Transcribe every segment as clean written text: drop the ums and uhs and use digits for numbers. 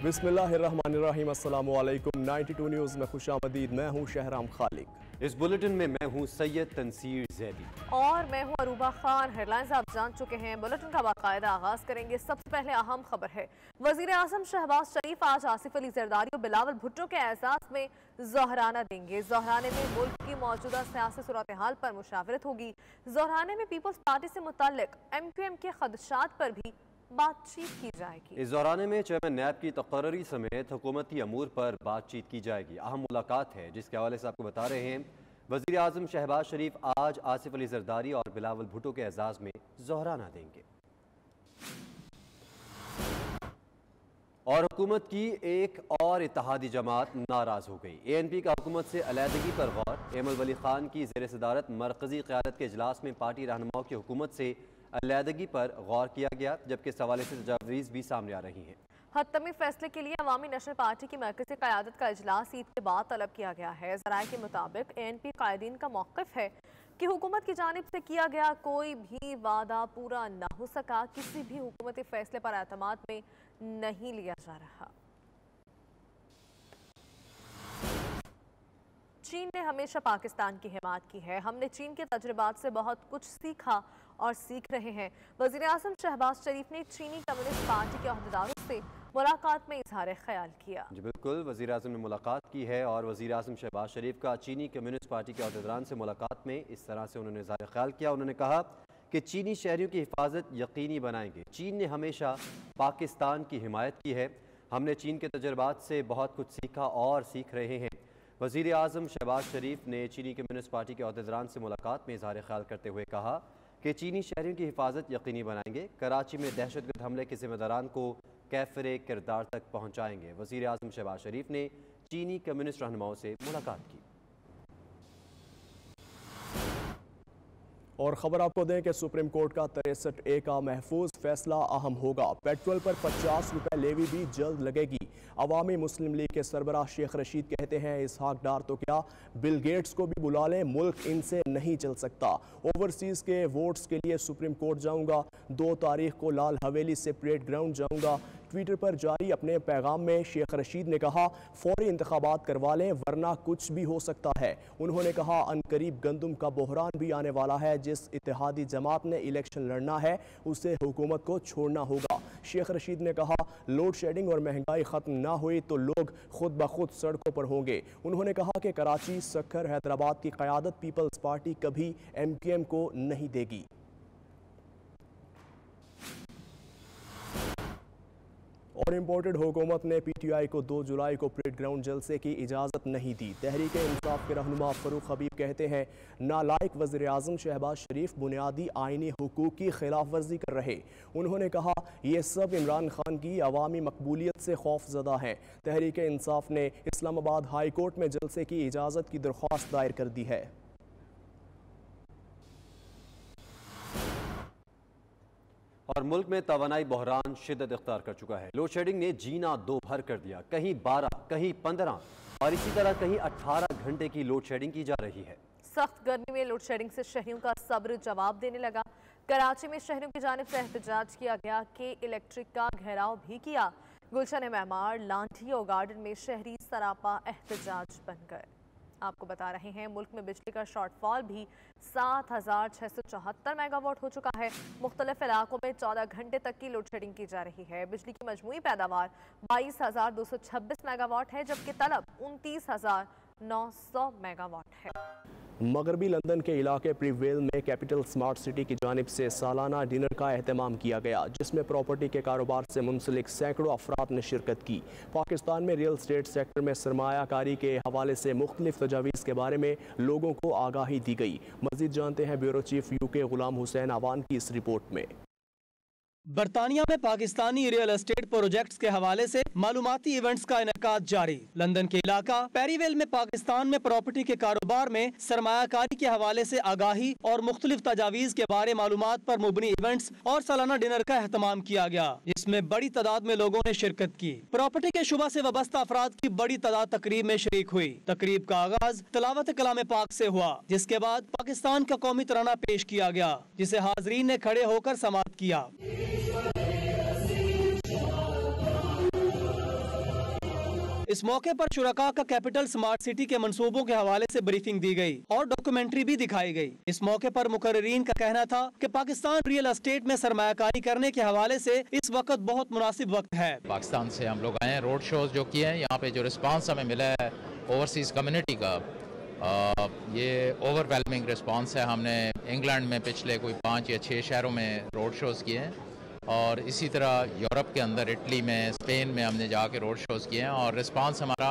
बिस्मिल्लाहिर्रहमानिर्रहीम, अस्सलामु अलैकुम। 92 न्यूज़ में खुशामदीद। मैं हूँ शहराम खालिक। इस बुलेटिन में मैं हूँ सैयद तनसीर जैदी और मैं हूँ अरूबा खान। हेडलाइंस आप जान चुके हैं, बुलेटिन का बाकायदा आगाज करेंगे। सबसे पहले अहम खबर है, वजीर आजम शहबाज शरीफ आज आसिफ अली जरदारी और बिलावल भुट्टो के एजाज में ज़ोहराना देंगे। ज़ोहराने में मुल्क की मौजूदा सियासी सूरत हाल पर मुशावरत होगी। ज़ोहराने में पीपल्स पार्टी से मुताल्लिक MQM के खदशात पर भी बातचीत की जाएगी। इस दौरान में चेयरमैन नैब की तकर्री समेत हुकूमती अमूर पर बातचीत की जाएगी। अहम मुलाकात है जिसके हवाले से आपको बता रहे हैं, वजीर आजम शहबाज शरीफ आज आसिफ अली जरदारी और बिलावल भुट्टो के एजाज में ज़ोहराना देंगे। और हुकूमत की एक और इत्तेहादी जमात नाराज हो गई। ANP का हुकूमत से अलहदगी पर गौर। एमल वली खान की ज़ेर सदारत मरकजी क़यादत के इजलास में पार्टी रहनुमाओं की हुकूमत से अलहदगी पर गौर किया गया, जबकि इस हवाले से तजावीज़ भी सामने आ रही हैं। हतमी फैसले के लिए अवामी नेशनल पार्टी की मरकज़ी क़यादत का इजलास ईद के बाद तलब किया गया है। ज़राए के मुताबिक ANP कायदीन का मौक़िफ़ है कि हुकूमत की जानिब से किया गया कोई भी वादा पूरा न हो सका। किसी भी हुकूमती फैसले पर एतमाद में नहीं लिया जा रहा। चीन ने हमेशा पाकिस्तान की हिमायत की है। हमने चीन के तजुर्बात से बहुत कुछ सीखा और सीख रहे हैं। वज़ीर आज़म शहबाज शरीफ ने चीनी कम्युनिस्ट पार्टी के अहदेदारों से मुलाकात में इजहार ख्याल किया। जी बिल्कुल, वज़ीर आज़म ने मुलाकात की है और वज़ीर आज़म शहबाज शरीफ का चीनी कम्युनिस्ट पार्टी के अहदेदारान से मुलाकात में इस तरह से उन्होंने इजहार ख्याल किया। उन्होंने कहा कि चीनी शहरियों की हिफाजत यकीनी बनाएंगे। चीन ने हमेशा पाकिस्तान की हिमायत की है। हमने चीन के तजुर्बात से बहुत कुछ सीखा और सीख रहे हैं। वज़ीर आज़म शहबाज शरीफ ने चीनी कम्युनिस्ट पार्टी के अहदेदारान से मुलाकात में इजहार ख्याल करते हुए कहा कि चीनी शहरियों की हिफाजत यकीनी बनाएंगे। कराची में दहशतगर्द हमले के जिम्मेदारान को कैफरे किरदार तक पहुँचाएंगे। वज़ीर आज़म शहबाज शरीफ ने चीनी कम्युनिस्ट रहनुमाओं से मुलाकात की। और ख़बर आपको दें कि सुप्रीम कोर्ट का 63A का महफूज फैसला अहम होगा। पेट्रोल पर 50 रुपये लेवी भी जल्द लगेगी। अवामी मुस्लिम लीग के सरबराह शेख रशीद कहते हैं, इसहाक डार तो क्या, बिल गेट्स को भी बुला लें, मुल्क इनसे नहीं चल सकता। ओवरसीज़ के वोट्स के लिए सुप्रीम कोर्ट जाऊंगा। 2 तारीख को लाल हवेली से परेड ग्राउंड जाऊंगा। ट्विटर पर जारी अपने पैगाम में शेख रशीद ने कहा, फौरी इंतखाबात करवा लें वरना कुछ भी हो सकता है। उन्होंने कहा, अनकरीब गंदम का बहरान भी आने वाला है। जिस इत्तेहादी जमात ने इलेक्शन लड़ना है उसे हुकूमत को छोड़ना होगा। शेख रशीद ने कहा, लोड शेडिंग और महंगाई खत्म ना हुई तो लोग खुद ब खुद सड़कों पर होंगे। उन्होंने कहा कि कराची, सक्खर, हैदराबाद की क़यादत पीपल्स पार्टी कभी MQM को नहीं देगी। और इम्पोर्टेड हुकूमत ने PTI को 2 जुलाई को परेड ग्राउंड जलसे की इजाज़त नहीं दी। तहरीक इंसाफ के रहनुमा फ़रूक हबीब कहते हैं, नालायक वज़ीर आज़म शहबाज शरीफ बुनियादी आइनी हुकूक की खिलाफ वर्जी कर रहे। उन्होंने कहा, ये सब इमरान खान की अवामी मकबूलियत से खौफजदा हैं। तहरीक इंसाफ ने इस्लामाबाद हाई कोर्ट में जलसे की इजाज़त की दरख्वास्त दायर कर दी है। और मुल्क में तवानाई बहरान शिद्दत इख्तियार कर चुका है। लोड शेडिंग ने जीना दो भर कर दिया। कहीं 12, कहीं 15 और इसी तरह कहीं 18 घंटे की लोड शेडिंग की जा रही है। सख्त गर्मी में लोड शेडिंग से शहरियों का सब्र जवाब देने लगा। कराची में शहरियों की जानिब से एहतजाज किया गया कि इलेक्ट्रिक का घेराव भी किया। गुलशन मेमार, लांठी और गार्डन में शहरी सरापा एहतजाज बन गए। आपको बता रहे हैं, मुल्क में बिजली का शॉर्टफॉल भी 7674 मेगावाट हो चुका है। मुख्तलिफ इलाकों में 14 घंटे तक की लोड शेडिंग की जा रही है। बिजली की मजमूई पैदावार 22,226 मेगावाट है, जबकि तलब 29,900 मेगावाट है। मगरबी लंदन के इलाके प्रीवेल में कैपिटल स्मार्ट सिटी की जानिब से सालाना डिनर का एहतमाम किया गया, जिसमें प्रॉपर्टी के कारोबार से मुंसलिक सैकड़ों अफराद ने शिरकत की। पाकिस्तान में रियल स्टेट सेक्टर में सरमायाकारी के हवाले से मुख्तलिफ तजावीज़ के बारे में लोगों को आगाही दी गई। मज़ीद जानते हैं bureau chief UK Ghulam Hussain आवान की इस रिपोर्ट में। बरतानिया में पाकिस्तानी रियल एस्टेट प्रोजेक्ट्स के हवाले से मालूमाती इवेंट्स का इनेकाद जारी। लंदन के इलाका पेरीवेल में पाकिस्तान में प्रॉपर्टी के कारोबार में सरमायाकारी के हवाले से आगाही और मुख्तलिफ तजावीज़ के बारे मालूमात पर मुबनी इवेंट्स और सालाना डिनर का एहतमाम किया गया, जिसमें बड़ी तादाद में लोगों ने शिरकत की। प्रॉपर्टी के शुबा से वाबस्ता अफराद की बड़ी तादाद तकरीब में शरीक हुई। तकरीब का आगाज तिलावत कलाम पाक से हुआ, जिसके बाद पाकिस्तान का कौमी तराना पेश किया गया, जिसे हाजरीन ने खड़े होकर समाअत किया। इस मौके पर शुरका का कैपिटल स्मार्ट सिटी के मंसूबों के हवाले से ब्रीफिंग दी गई और डॉक्यूमेंट्री भी दिखाई गई। इस मौके पर मुकर्रीरीन का कहना था कि पाकिस्तान रियल एस्टेट में सरमायाकारी करने के हवाले से इस वक्त बहुत मुनासिब वक्त है। पाकिस्तान से हम लोग आए हैं, रोड शोज जो किए हैं, यहाँ पे जो रिस्पांस हमें मिला है ओवरसीज कम्युनिटी का, ये ओवरवेलमिंग रिस्पांस है। हमने इंग्लैंड में पिछले कोई 5 या 6 शहरों में रोड शोज़ किए हैं और इसी तरह यूरोप के अंदर इटली में, स्पेन में हमने जाके रोड शोज़ किए हैं और रिस्पांस हमारा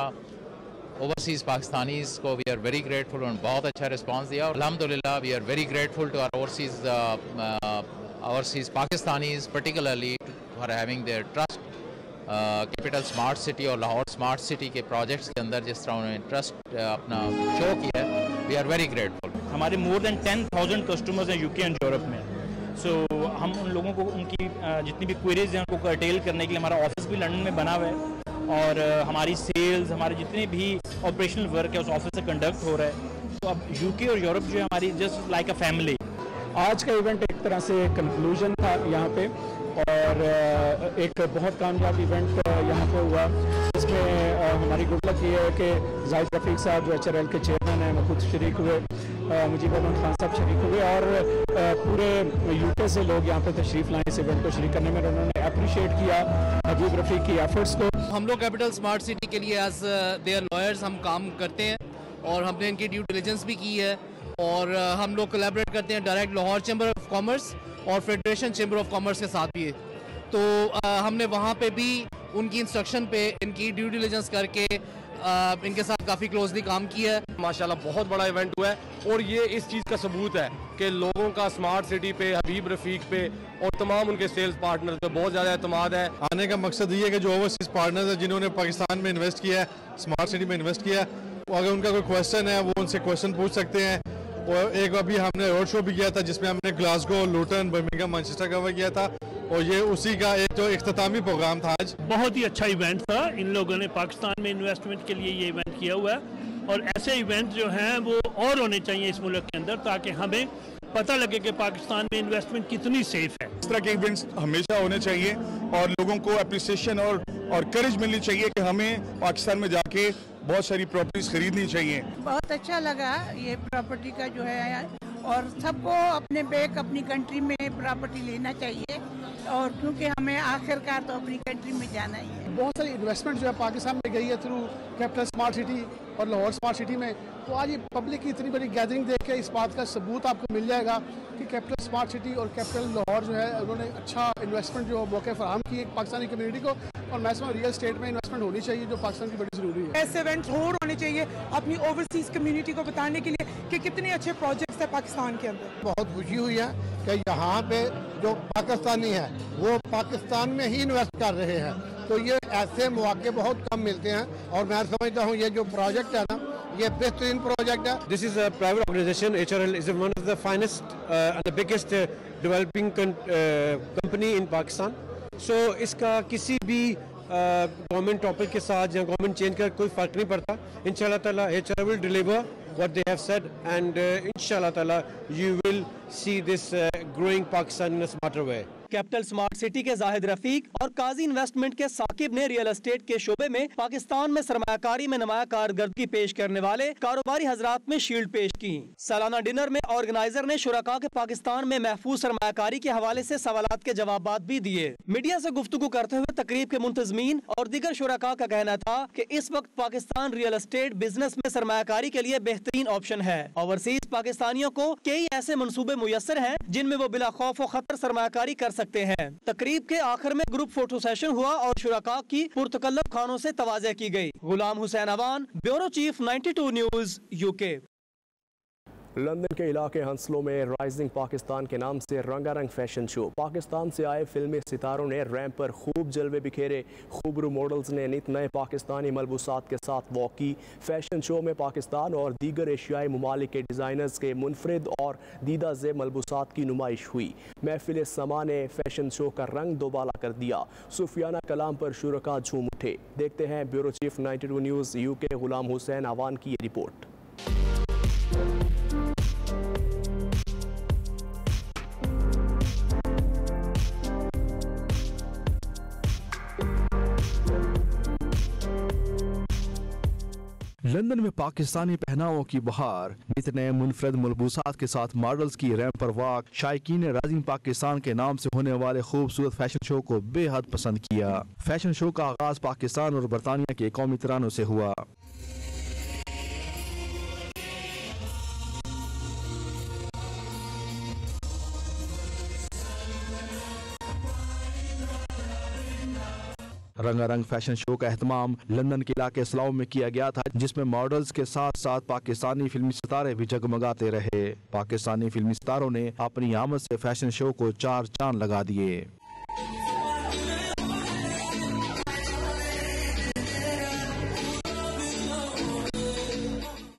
ओवरसीज़ पाकिस्तानीज़ को वी आर वेरी ग्रेटफुल, उन्होंने बहुत अच्छा रिस्पांस दिया और अल्हम्दुलिल्लाह we are very grateful to our overseas Pakistanis particularly for having their trust capital smart city और लाहौर स्मार्ट सिटी के प्रोजेक्ट्स के अंदर जिस तरह उन्होंने ट्रस्ट अपना शो किया है, वी आर वेरी ग्रेटफुल। हमारे मोर देन 10,000 कस्टमर्स हैं यूके एंड यूरोप में। सो हम उन लोगों को उनकी जितनी भी क्वेरीज हैं उनको कर्टेल करने के लिए हमारा ऑफिस भी लंदन में बना हुआ है और हमारी सेल्स, हमारे जितने भी ऑपरेशनल वर्क है उस ऑफिस से कंडक्ट हो रहा है। तो अब यूके और यूरोप जो है हमारी जस्ट लाइक अ फैमिली। आज का इवेंट एक तरह से कंक्लूजन था यहाँ पे और एक बहुत कामयाब इवेंट यहाँ पे हुआ, जिसमें हमारी गुड लक ये है कि जाहिद रफ़ीक साहब जो HRL के चेयरमैन हैं वो खुद शरीक हुए, मुजीब रहमान खान साहब शरीक हुए और पूरे यूके से लोग यहाँ पे तशरीफ़ लाए इस इवेंट को शरीक करने में। उन्होंने अप्रिशिएट किया अजीब रफ़ीक की एफर्ट्स को। हम लोग कैपिटल स्मार्ट सिटी के लिए एज देयर लॉयर्स हम काम करते हैं और हमने इनकी ड्यू डिलिजेंस भी की है और हम लोग कोलैबोरेट करते हैं direct Lahore chamber of commerce और फेडरेशन चैम्बर ऑफ कॉमर्स के साथ भी। तो हमने वहाँ पे भी उनकी इंस्ट्रक्शन पे इनकी ड्यू डिलिजेंस करके इनके साथ काफ़ी क्लोजली काम किया है। माशाल्लाह बहुत बड़ा इवेंट हुआ है और ये इस चीज़ का सबूत है कि लोगों का स्मार्ट सिटी पे, हबीब रफ़ीक पे और तमाम उनके सेल्स पार्टनर पे बहुत ज़्यादा एतमाद है। आने का मकसद ये है कि जो ओवरसीज पार्टनर्स हैं जिन्होंने पाकिस्तान में इन्वेस्ट किया है, स्मार्ट सिटी में इन्वेस्ट किया है, वो अगर उनका कोई क्वेश्चन है वो उनसे क्वेश्चन पूछ सकते हैं। और एक अभी हमने रोड शो भी किया था जिसमें हमने Glasgow, Lutan, Birmingham, Manchester cover किया था और ये उसी का एक जो इख्तितामी प्रोग्राम था आज। बहुत ही अच्छा इवेंट था। इन लोगों ने पाकिस्तान में इन्वेस्टमेंट के लिए ये इवेंट किया हुआ है और ऐसे इवेंट जो हैं वो और होने चाहिए इस मुल्क के अंदर ताकि हमें पता लगे कि पाकिस्तान में इन्वेस्टमेंट कितनी सेफ है। इस तरह के इवेंट्स हमेशा होने चाहिए और लोगों को अप्रिसिएशन और करेज मिलनी चाहिए कि हमें पाकिस्तान में जाके बहुत सारी प्रॉपर्टीज खरीदनी चाहिए। बहुत अच्छा लगा ये प्रॉपर्टी का जो है और सबको अपने बैक अपनी कंट्री में प्रॉपर्टी लेना चाहिए और क्योंकि हमें आखिरकार तो अपनी कंट्री में जाना ही है। बहुत सारी इन्वेस्टमेंट जो है पाकिस्तान में गई है थ्रू कैपिटल स्मार्ट सिटी और लाहौर स्मार्ट सिटी में। तो आज ये पब्लिक की इतनी बड़ी गैदरिंग देख के इस बात का सबूत आपको मिल जाएगा कि कैपिटल स्मार्ट सिटी और कैपिटल लाहौर जो है उन्होंने अच्छा इन्वेस्टमेंट जो मौके फराहम किए पाकिस्तानी कम्युनिटी को और मैं समझ रियल स्टेट में इन्वेस्टमेंट होनी चाहिए जो पाकिस्तान की बड़ी ज़रूरी है। ऐसे इवेंट्स और होने चाहिए अपनी ओवरसीज कम्युनिटी को बताने के लिए कि कितने अच्छे प्रोजेक्ट्स है पाकिस्तान के अंदर। बहुत खुशी हुई है कि यहाँ पे जो पाकिस्तानी है वो पाकिस्तान में ही इन्वेस्ट कर रहे हैं, तो ये ऐसे मौके बहुत कम मिलते हैं और मैं समझता हूँ ये जो प्रोजेक्ट है ना ये बेहतरीन प्रोजेक्ट है। This is a private organization. HRL is one of the finest and the biggest developing company in Pakistan. So इसका किसी भी गवर्नमेंट टॉपिक के साथ या गवर्नमेंट चेंज का कोई फर्क नहीं पड़ता। इंशाल्लाह ताला HRL will deliver what they have said and inshallah taala you will see this growing Pakistan in a smarter way. Capital smart city के जाहिद रफीक और काजी इन्वेस्टमेंट के साकिब ने रियल एस्टेट के शोबे में पाकिस्तान में सरमायाकारी में नुमाया कारकर्दगी पेश करने वाले कारोबारी हजरात में शील्ड पेश की। सालाना डिनर में ऑर्गेनाइजर ने शुरका के पाकिस्तान में महफूज सरमायाकारी के हवाले से सवालात के जवाब भी दिए। मीडिया से गुफ्तगू करते हुए तकरीब के मुंतजमीन और दीगर शुरका का कहना था कि इस वक्त पाकिस्तान रियल एस्टेट बिजनेस में सरमायाकारी के लिए बेहतरीन ऑप्शन है। ओवरसीज पाकिस्तानियों को कई ऐसे मंसूबे मुयस्सर हैं जिनमें वो बिला खौफ व खतर सरमायाकारी कर सकते हैं। तकरीब के आखिर में ग्रुप फोटो सेशन हुआ और शुरका की पुरतकल्लफ खानों से तवाज़े की गई। Ghulam Hussain Awan, bureau chief 92 news UK. London के इलाके हंसलो में राइजिंग पाकिस्तान के नाम से रंगारंग फैशन शो। पाकिस्तान से आए फिल्मी सितारों ने रैंप पर खूब जलवे बिखेरे। खूबरू मॉडल्स ने नित नए पाकिस्तानी मलबूसात के साथ वॉक की। फैशन शो में पाकिस्तान और दीगर एशियाई ममालिक के डिज़ाइनर्स के मुनफरिद और दीदा ज़ेब मलबूसात की नुमाइश हुई। महफिल समा ने फैशन शो का रंग दोबाला कर दिया। सूफियाना कलाम पर शुरका झूम उठे। देखते हैं ब्यूरो चीफ 92 न्यूज़ यूके गुलाम हुसैन अवान की ये रिपोर्ट। लंदन में पाकिस्तानी पहनावों की बहार, नित नए मुनफरद मलबूसात के साथ मॉडल्स की रैंप पर वॉक। शायकीन ने राइजिंग पाकिस्तान के नाम से होने वाले खूबसूरत फैशन शो को बेहद पसंद किया। फैशन शो का आगाज पाकिस्तान और बरतानिया के कौमी तरानों से हुआ। रंगारंग फैशन शो का एहतमाम लंदन के इलाके स्लाउ में किया गया था, जिसमें मॉडल्स के साथ साथ पाकिस्तानी फिल्मी सितारे भी जगमगाते रहे। पाकिस्तानी फिल्मी सितारों ने अपनी आमद से फैशन शो को 4 चांद लगा दिए।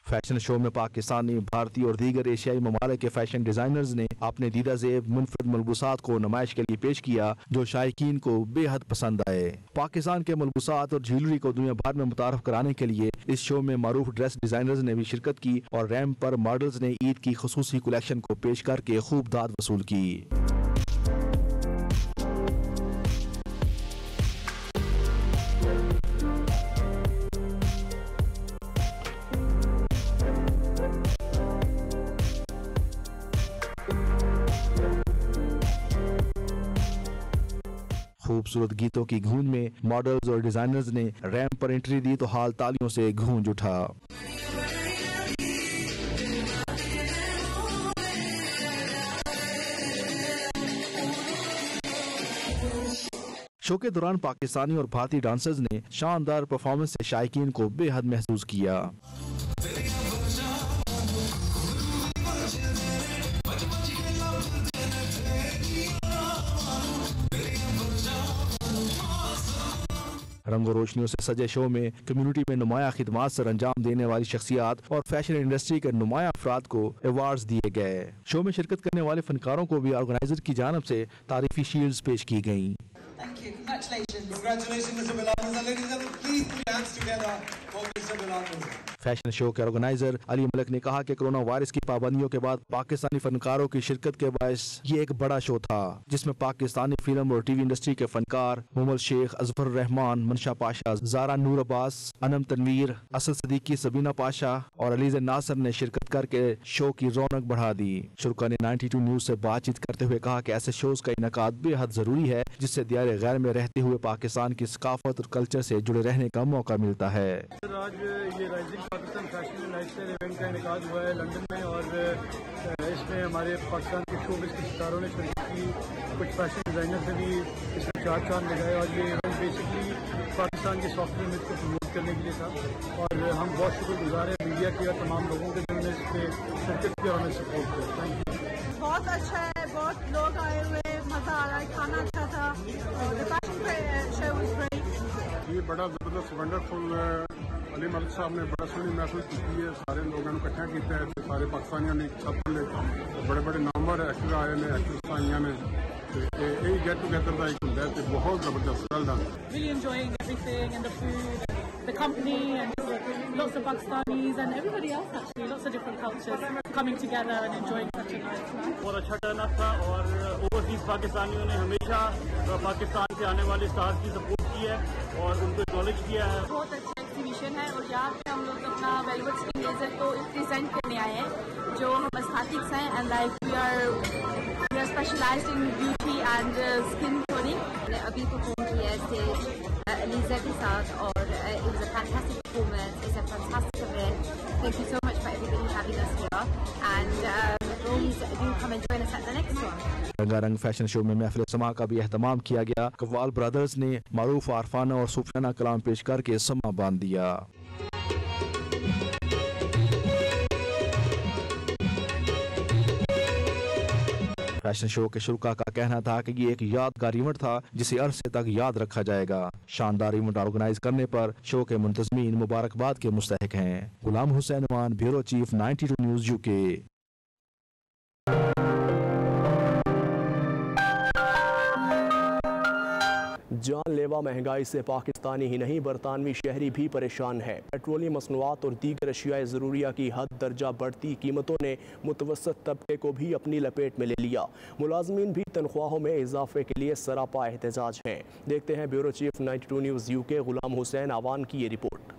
फैशन शो में पाकिस्तानी, भारतीय और दीगर एशियाई ममालिक के फैशन डिजाइनर्स ने अपने दीदा ज़ेब मुनफरद मलबूसात को नुमाइश के लिए पेश किया, जो शायकीन को बेहद पसंद आए। पाकिस्तान के मलबूसात और ज्वेलरी को दुनिया भर में मुतारफ कराने के लिए इस शो में मारूफ ड्रेस डिजाइनर्स ने भी शिरकत की और रैंप पर मॉडल्स ने ईद की खुसूसी कलेक्शन को पेश करके खूब दाद वसूल की। खूबसूरत गीतों की गूंज में मॉडल्स और डिजाइनर्स ने रैंप पर एंट्री दी तो हाल तालियों से गूंज उठा। शो के दौरान पाकिस्तानी और भारतीय डांसर्स ने शानदार परफॉर्मेंस से शायकीन को बेहद महसूस किया। रंगो रोशनियों से सजे शो में कम्युनिटी में नुमाया खिदमात सर अंजाम देने वाली शख्सियात और फैशन इंडस्ट्री के नुमाया अफराद को अवार्ड्स दिए गए। शो में शिरकत करने वाले फनकारों को भी ऑर्गेनाइजर की जानिब से तारीफी शील्ड्स पेश की गयी। फैशन शो के ऑर्गेनाइजर अली मलिक ने कहा कि कोरोना वायरस की पाबंदियों के बाद पाकिस्तानी फनकारों की शिरकत के बायस ये एक बड़ा शो था, जिसमें पाकिस्तानी फिल्म और टीवी इंडस्ट्री के फनकार मोहम्मद शेख, अजफर रहमान, मनशा पाशा, जारा नूर अब्बास, अनम तनवीर, असद सदीकी, सबीना पाशा और अलीज़ नासर ने शिरकत करके शो की रौनक बढ़ा दी। शुरा ने 92 न्यूज से बातचीत करते हुए कहा कि ऐसे शोज का इनकाद बेहद जरूरी है, जिससे दियारे गैर में रहते हुए पाकिस्तान की सकाफत और कल्चर से जुड़े रहने का मौका मिलता है। आज ये rising Pakistan fashion and lifestyle event का इनकाद हुआ है लंदन में और इसमें हमारे पाकिस्तान के शोबिज़ के सितारों ने शिरकत की। कुछ फैशन डिज़ाइनर से भी इसमें 4 चांद लगाए और ये इवेंट बेसिकली पाकिस्तान के सॉफ्टवेयर इमेज को प्रमोट करने के लिए था और हम बहुत शुक्रगुजार हैं मीडिया के और तमाम लोगों के जिन्होंने इस पर शिरकत किया और हमें सपोर्ट किया। Thank you. बहुत अच्छा है, बहुत लोग आए हुए, मज़ा आ रहा है, खाना अच्छा था। ये बड़ा ज़बरदस्त वंडरफुल अली मलिक साहब ने बड़ा सोहनी महसूस की है। सारे लोगों ने इकट्ठा किया है, सारे पाकिस्तानियों ने छत बड़े बड़े नंबर एक्टर आए ने, एक्ट्रेस आईया ने, यही गेट टुगेदर का एक होंगे तो बहुत ज़बरदस्त। Well done. Really enjoying everything and the food, the company and lots of Pakistanis and everybody else actually, lots of different cultures coming together and enjoying such a night. बहुत अच्छा Turnup था और ओवरसीज पाकिस्तानियों ने हमेशा पाकिस्तान से आने वाले स्टार्स की सपोर्ट की है और उनको एक्नॉलेज किया है। बहुत अच्छा एग्जीबिशन है और यहाँ पे हम लोग अपना वेलवेट स्किन लेजर को प्रेजेंट करने आए हैं, जो हम एस्थेटिक्स हैं and like we are specialised in beauty and skin toning. अभी परफॉर्म किया है स्टेज अलीज़ा के साथ और it was a fantastic performance. It's a fantastic event. Thank you so much for everybody having us here and please do come and join us at the next one. रंगारंग fashion show में महफिल समा का भी एहतमाम किया गया। कव्वाल brothers ने मारूफ आरफाना और सूफियाना कलाम पेश करके समा बांध दिया। फैशन शो के शुरा का कहना था कि ये एक यादगार इवेंट था, जिसे अरसे तक याद रखा जाएगा। शानदार इवेंट ऑर्गेनाइज करने पर शो के मुंतजमीन मुबारकबाद के मुस्तहिक हैं। गुलाम हुसैन मान, ब्यूरो चीफ, 92 न्यूज यूके। जानलेवा महंगाई से पाकिस्तानी ही नहीं बरतानवी शहरी भी परेशान है। पेट्रोलियम मसनूआत और दीगर अशियाए ज़रूरिया की हद दर्जा बढ़ती कीमतों ने मुतवसत तबके को भी अपनी लपेट में ले लिया। मुलाजमीन भी तनख्वाहों में इजाफे के लिए सरापा एहतजाज हैं। देखते हैं bureau chief 92 news UK Ghulam Hussain आवान की ये रिपोर्ट।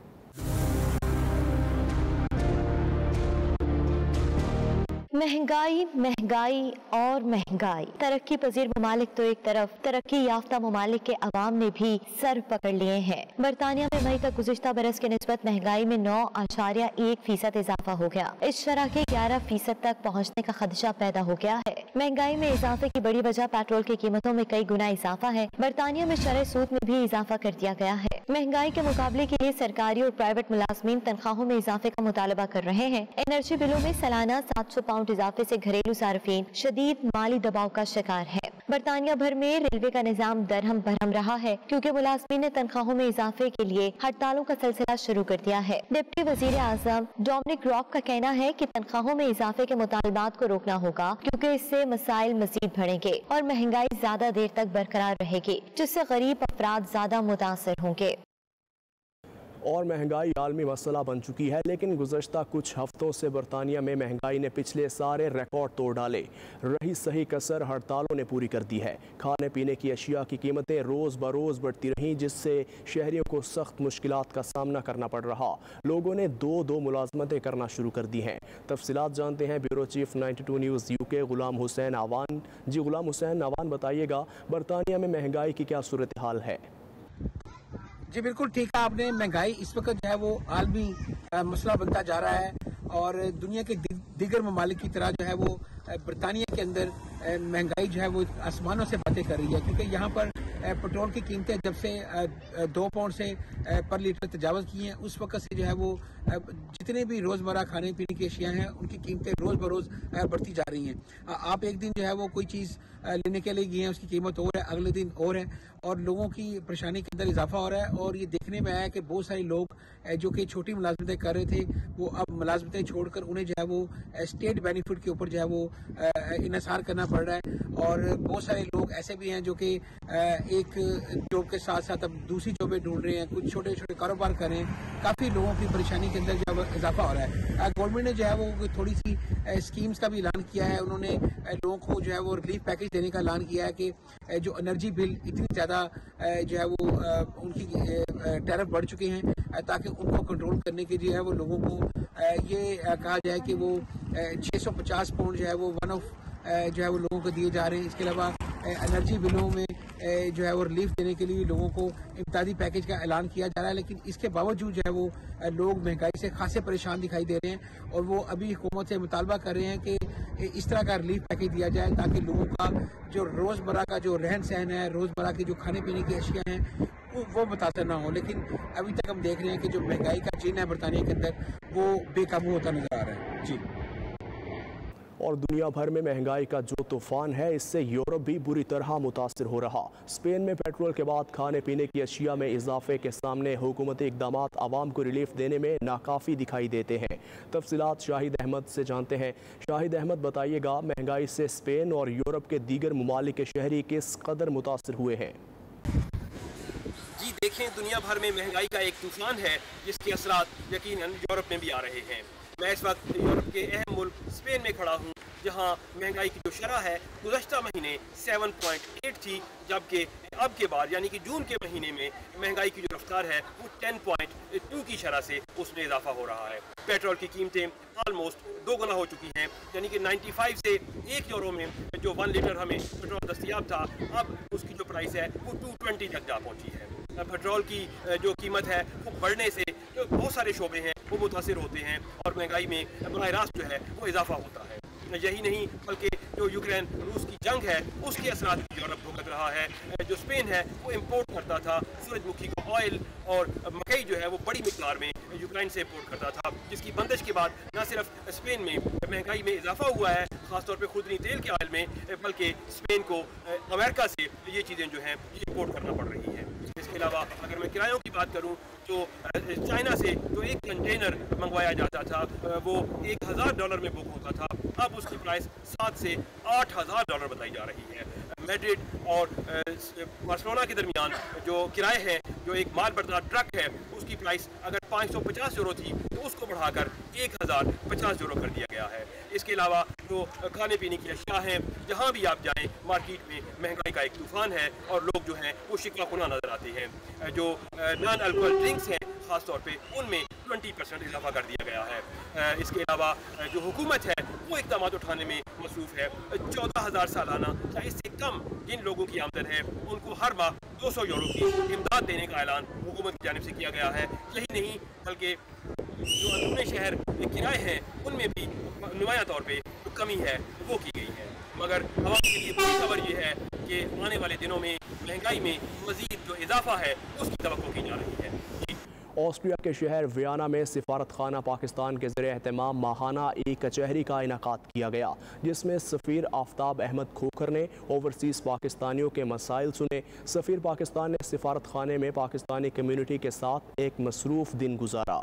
महंगाई महंगाई और महंगाई। तरक्की पजीर ममालिक तो एक तरफ, तरक्की याफ्ता ममालिक के अवाम ने भी सर पकड़ लिए हैं। बरतानिया में मई तक गुज़िश्ता बरस के निस्बत महंगाई में 9.1% इजाफा हो गया। इस शरह के 11% तक पहुँचने का खदशा पैदा हो गया है। महंगाई में इजाफे की बड़ी वजह पेट्रोल की कीमतों में कई गुना इजाफा है। बरतानिया में शरह सूद में भी इजाफा कर दिया गया है। महंगाई के मुकाबले के लिए सरकारी और प्राइवेट मुलाजमीन तनख्वाहों में इजाफे का मुतालबा कर रहे हैं। एनर्जी बिलों में सालाना 700 पाउंड इजाफे से घरेलू सार्फिन शदीद माली दबाव का शिकार है। बरतानिया भर में रेलवे का निजाम दरहम बरहम रहा है क्योंकि मुलाजमीन ने तनख्वाहों में इजाफे के लिए हड़तालों का सिलसिला शुरू कर दिया है। डिप्टी वजीर आजम डोमिनिक रॉब का कहना है कि तनख्वाहों में इजाफे के मुतालबात को रोकना होगा क्योंकि इससे मसाइल मजीद बढ़ेंगे और महंगाई ज्यादा देर तक बरकरार रहेगी, जिससे गरीब अफराद ज्यादा मुतासर होंगे। और महंगाई आलमी मसला बन चुकी है, लेकिन गुज़श्ता कुछ हफ्तों से बरतानिया में महंगाई ने पिछले सारे रिकॉर्ड तोड़ डाले। रही सही कसर हड़तालों ने पूरी कर दी है। खाने पीने की अशिया की कीमतें रोज़ बरोज़ बढ़ती रहीं, जिससे शहरियों को सख्त मुश्किलात का सामना करना पड़ रहा। लोगों ने दो मुलाजमतें करना शुरू कर दी हैं। तफसीलात जानते हैं bureau chief 92 news UK Ghulam Hussain आवान। जी गुलाम हुसैन आवान, बताइएगा बरतानिया में महंगाई की क्या सूरत हाल है? जी बिल्कुल ठीक है आपने। महंगाई इस वक्त जो है वो आलमी मसला बनता जा रहा है और दुनिया के दीगर ममालिक की तरह जो है वो बरतानिया के अंदर महंगाई जो है वो आसमानों से बातें कर रही है, क्योंकि यहाँ पर पेट्रोल की कीमतें जब से 2 पाउंड से पर लीटर तजावज़ की हैं, उस वक्त से जो है वो जितने भी रोज़मर्रा खाने पीने की अशिया हैं उनकी कीमतें रोज़ बरोज़ बढ़ती जा रही हैं। आप एक दिन जो है वो कोई चीज़ लेने के लिए गए हैं, उसकी कीमत और है, अगले दिन और है, और लोगों की परेशानी के अंदर इजाफा हो रहा है। और ये देखने में आया कि बहुत सारे लोग जो कि छोटी मुलाजमतें कर रहे थे वो अब मुलाजमतें छोड़कर उन्हें जो है वो स्टेट बेनिफिट के ऊपर जो है वो इन्हिसार करना पड़ रहा है। और बहुत सारे लोग ऐसे भी हैं जो कि एक जॉब के साथ साथ अब दूसरी जॉबें ढूंढ रहे हैं, कुछ छोटे छोटे कारोबार कर रहे हैं। काफ़ी लोगों की परेशानी के अंदर जो है इजाफा हो रहा है। गवर्नमेंट ने जो है वो थोड़ी सी स्कीम्स का भी ऐलान किया है। उन्होंने लोगों को जो है वो रिलीफ पैकेज देने का ऐलान किया है कि जो एनर्जी बिल इतनी ज़्यादा जो है वो उनकी टैरिफ बढ़ चुके हैं, ताकि उनको कंट्रोल करने के लिए है वो लोगों को ये कहा जाए कि वो 650 पाउंड जो है वो वन ऑफ जो है वो लोगों को दिए जा रहे हैं। इसके अलावा एनर्जी बिलों में जो है वो रिलीफ देने के लिए लोगों को इमदादी पैकेज का ऐलान किया जा रहा है। लेकिन इसके बावजूद जो है वो लोग महंगाई से खासे परेशान दिखाई दे रहे हैं और वो अभी हुकूमत से मुतालबा कर रहे हैं कि इस तरह का रिलीफ पैकेज दिया जाए ताकि लोगों का जो रोज़मर्रा का जो रहन सहन है, रोज़मर्रा की जो खाने पीने की अशिया हैं वो मुतासर ना हो। लेकिन अभी तक हम देख रहे हैं कि जो महंगाई का जीन है बरतानिया के अंदर वो बेकाबू होता नजर आ रहा है। जी। और दुनिया भर में महंगाई का जो तूफान है, इससे यूरोप भी बुरी तरह मुतासर हो रहा। स्पेन में पेट्रोल के बाद खाने पीने की अशिया में इजाफे के सामने हुकूमती इक़दामात आवाम को रिलीफ देने में नाकाफ़ी दिखाई देते हैं। तफसीलात शाहिद अहमद से जानते हैं। शाहिद अहमद, बताइएगा महंगाई से स्पेन और यूरोप के दीगर ममालिक के शहरी किस कदर मुतासर हुए हैं? जी देखें, दुनिया भर में महंगाई का एक तूफान है जिसके असरात यकीनन यूरोप में भी आ रहे हैं। मैं इस वक्त यूरोप के अहम मुल्क स्पेन में खड़ा हूँ, जहाँ महंगाई की जो शरह है गुज़श्ता महीने 7.8 थी, जबकि अब के बाद यानी कि जून के महीने में महंगाई की जो रफ्तार है वो 10.2 की शरह से उसमें इजाफा हो रहा है। पेट्रोल की कीमतें आलमोस्ट 2 गुना हो चुकी हैं, यानी कि 95 से 1 यूरो में जो 1 लीटर हमें पेट्रोल दस्तियाब था, अब उसकी जो प्राइस है वो 220 तक जा पहुँची है। पेट्रोल की जो कीमत है वो बढ़ने से बहुत सारे शोबे हैं वो मुतासिर होते हैं और महंगाई में बराह रास्त जो है वो इजाफा होता है। यही नहीं बल्कि जो यूक्रेन रूस की जंग है उसके असरात यूरोप भुगत रहा है। जो स्पेन है वो इंपोर्ट करता था सूरजमुखी का ऑयल और मकई जो है वो बड़ी मिकदार में यूक्रेन से इंपोर्ट करता था, जिसकी बंदिश के बाद न सिर्फ स्पेन में महंगाई में इजाफा हुआ है खासतौर पर खुदनी तेल के ऑयल में, बल्कि स्पेन को अमेरिका से ये चीज़ें जो हैं इंपोर्ट करना पड़ रही हैं। इसके अलावा अगर मैं किरायों की बात करूं तो चाइना से जो एक कंटेनर मंगवाया जाता था वो $1000 में बुक होता था, अब उसकी प्राइस 7 से 8000 डॉलर बताई जा रही है। मैड्रिड और बार्सिलोना के दरमियान जो किराए हैं, जो एक माल बर्दार ट्रक है उसकी प्राइस अगर 550 यूरो थी तो उसको बढ़ाकर 1050 यूरो कर दिया गया है। इसके अलावा जो खाने पीने की अशिया हैं, जहाँ भी आप जाएं मार्केट में महंगाई का एक तूफान है और लोग जो हैं वो शिकवा खुना नजर आते हैं। जो नॉन अल्कोहल ड्रिंक्स हैं खासतौर पे उनमें 20% इजाफा कर दिया गया है। इसके अलावा जो हुकूमत है वो इक़दाम उठाने में मसरूफ़ है। 14,000 सालाना या इससे कम जिन लोगों की आमदन है उनको हर माह 200 यूरो की इमदाद देने का ऐलान हुकूमत की जानिब से किया गया है। यही नहीं बल्कि जो अंदरूनी शहर किराए हैं उनमें भी नुमाया तौर पे जो कमी है वो की गई है। मगर आवाम के लिए बड़ी खबर ये है कि आने वाले दिनों में महंगाई में मज़ीद जो इजाफा है उसकी तवक्को की जा रही है। ऑस्ट्रिया के शहर वियना में सिफारत खाना पाकिस्तान के ज़रिए एहतमाम माहाना एक कचहरी का इनेकाद किया गया, जिसमें सफ़ीर आफ्ताब अहमद खोखर ने ओवरसीज़ पाकिस्तानियों के मसाइल सुने। सफ़ीर पाकिस्तान ने सिफारत खाने में पाकिस्तानी कम्यूनिटी के साथ एक मसरूफ़ दिन गुजारा।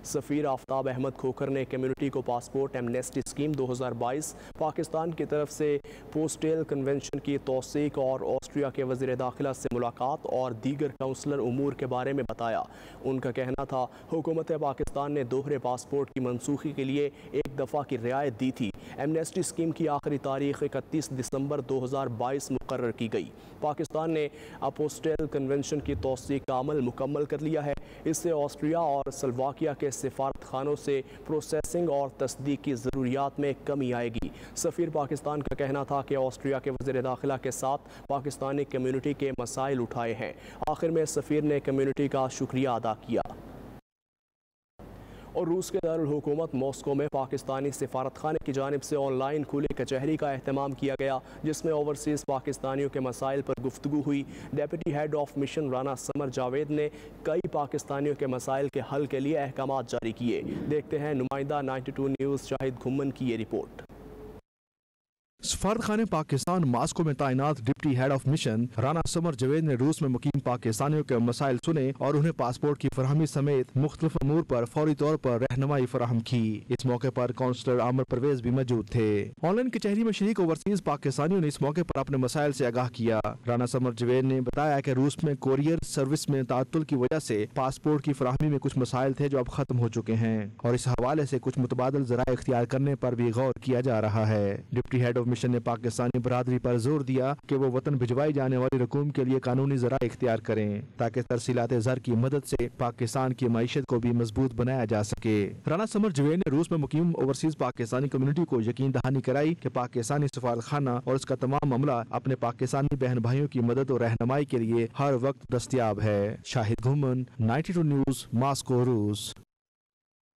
सफ़ीर आफ्ताब अहमद खोखर ने कम्यूनिटी को पासपोर्ट एमनेस्टी स्कीम 2022, पाकिस्तान की तरफ से पोस्टल कन्वेंशन की तौसीक और ऑस्ट्रिया के वज़ीर दाखिला से मुलाकात और दीगर काउंसलर उमूर के बारे में बताया। उनका कहना था हुकूमत पाकिस्तान ने दोहरे पासपोर्ट की मनसूखी के लिए एक दफ़ा की रियायत दी थी। एमनेस्टी स्कीम की आखिरी तारीख 31 दिसंबर 2022 मुकर्रर की गई। पाकिस्तान ने अपोस्टल कन्वेंशन की तौसीक का अमल मुकम्मल कर लिया है। इससे ऑस्ट्रिया और स्लोवाकिया के सिफारत खानों से प्रोसेसिंग और तस्दीक की ज़रूरियात में कमी आएगी। सफ़ीर पाकिस्तान का कहना था कि ऑस्ट्रिया के वज़ीर दाखिला के साथ पाकिस्तानी कम्यूनिटी के मसाइल उठाए हैं। आखिर में सफ़ीर ने कम्यूनिटी का शुक्रिया अदा किया। और रूस के दारुल हुकूमत मॉस्को में पाकिस्तानी सिफारत खाने की जानिब से ऑनलाइन खुले कचहरी का अहतमाम किया गया, जिसमें ओवरसीज़ पाकिस्तानियों के मसाइल पर गुफ्तगू हुई। Deputy head of mission Rana summer Javed ने कई पाकिस्तानियों के मसाइल के हल के लिए अहकाम जारी किए। देखते हैं नुमाइंदा 92 न्यूज़ शाहिद घुम्मन की ये रिपोर्ट। सफारत खाने पाकिस्तान मॉस्को में तैनात deputy head of mission Rana summer Javed ने रूस में मुकीम पाकिस्तानियों के मसाइल सुने और उन्हें पासपोर्ट की फरहमी समेत मुख्तलिफ अमूर पर फौरी तौर पर रहनुमाई फराहम की। इस मौके पर काउंसलर आमिर परवेज भी मौजूद थे। ऑनलाइन कचहरी में शरीक ओवरसीज पाकिस्तानियों ने इस मौके पर अपने मसाइल से आगाह किया। राना समर जावेद ने बताया कि रूस में कोरियर सर्विस में तातुल की वजह से पासपोर्ट की फराहमी में कुछ मसाइल थे जो अब खत्म हो चुके हैं और इस हवाले से कुछ मुतबादल ज़राए इख्तियार करने पर भी गौर किया जा रहा है। डिप्टी हेड ऑफ मिशन ने पाकिस्तानी बरादरी पर जोर दिया कि वो वतन भिजवाई जाने वाली रकूम के लिए कानूनी ज़राए इख्तियार करें ताकि तरसीलात ज़र की मदद से पाकिस्तान की मईशत को भी मजबूत बनाया जा सके। राना समर जावेद ने रूस में मुकीम ओवरसीज पाकिस्तानी कम्यूनिटी को यकीन दहानी कराई कि पाकिस्तानी सफारत खाना और इसका तमाम मामला अपने पाकिस्तानी बहन भाइयों की मदद और रहनुमाई के लिए हर वक्त दस्तयाब है। शाहिद घुम्मन 92 न्यूज़, मॉस्को, रूस।